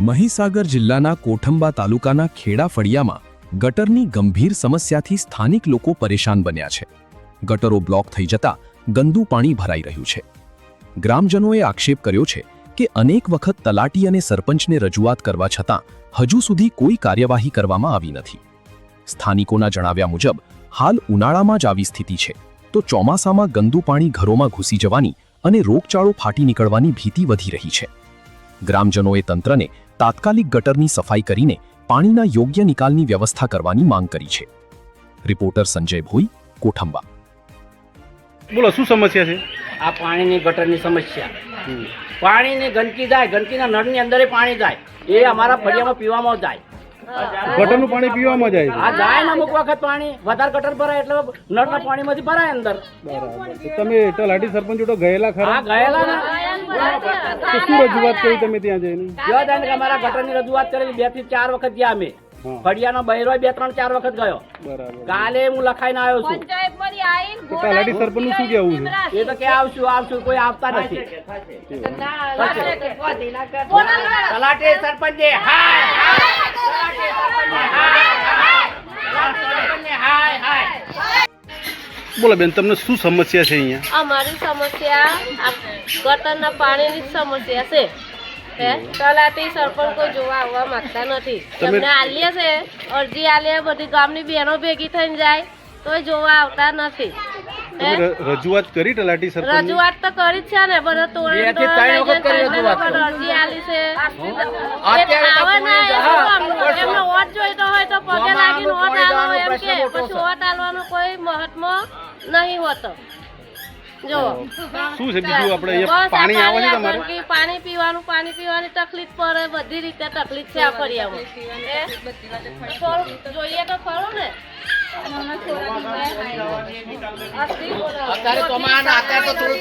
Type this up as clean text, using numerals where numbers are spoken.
મહીસાગર જિલ્લાના કોઠંબા તાલુકાના ખેડા ફળિયામાં ગટરની ગંભીર સમસ્યાથી સ્થાનિક લોકો પરેશાન બન્યા છે। ગટરો બ્લોક થઈ જતા ગંદુ પાણી ભરાઈ રહ્યું છે। ગ્રામજનોએ આક્ષેપ કર્યો છે કે અનેક વખત તલાટી અને સરપંચને રજૂઆત કરવા છતાં હજુ સુધી કોઈ કાર્યવાહી કરવામાં આવી નથી। સ્થાનિકોના જણાવ્યા મુજબ હાલ ઉનાળામાં જ આવી સ્થિતિ છે તો ચોમાસામાં ગંદુ પાણી ઘરોમાં ઘૂસી જવાની અને રોગચાળો ફાટી નીકળવાની ભીતિ વધી રહી છે। ગ્રામજનોએ તંત્રને તાત્કાલિક ગટરની સફાઈ કરીને પાણીના યોગ્ય નિકાલની વ્યવસ્થા કરવાની માંગ કરી છે। રિપોર્ટર સંજય ભોઈ, કોઠંબા। બોલો, શું સમસ્યા છે? આ પાણીની ગટરની સમસ્યા। પાણીની ગંદકી જાય, ગંદકીના નળની અંદર પાણી જાય, એ અમારા ફળિયામાં પીવામાં જાય। ગટરનું પાણી પીવામાં જાય? આ જાય ને અમુક વખત પાણી વધારે ગટર ભરાય એટલે નળના પાણીમાંથી ભરાય અંદર। બરાબર। તો તમે તલાટી સરપંચ જોડે ગયેલા ખરા? હા, ગયેલા ને। તો શું રજૂઆત કરી તમે ત્યાં જઈને? ત્યાં જઈને અમારા ગટરની રજૂઆત કરી 2 થી 4 વખત ગયા અમે। ફળિયાનો બૈરો 2, 3, 4 વખત ગયો। બરાબર। કાલે હું લખાઈને આવ્યો છું। તો તલાટી સરપંચનું શું કહેવું છે? એ તો કે આવશું કોઈ આવતા નથી। તલાટી સરપંચ બોલો બેન, તમને શું સમસ્યા છે અહીંયા? અમારી સમસ્યા ગટરના પાણીની જ સમસ્યા છે। તલાટી સરપંચ કોઈ જોવા આવવા માંગતા નથી। તમને આલીએ છે અરજી આલીએ, બધી ગામની બહેનો ભેગી થઈને જાય તોય જોવા આવતા નથી। રજૂઆત કરી તલાટી સરપંચ? રજૂઆત તો કરી જ છે ને, બધા તોડી અરજી આલી છે। એમને વોટ જોઈતો હોય તો પગે લાગીને વોટ આલવાનો એમ કે, પછી વોટ આલવાનો કોઈ મહત્વ નહીં હોતો। જો શું છે બીજું? આપણે અહીંયા પાણી આવે છે તમારે? પાણી પીવાની તકલીફ પડે, બધી રીતે તકલીફ છે આ ફળિયામાં। જોઈએ તો ખરું ને। અત્યારે તો થોડું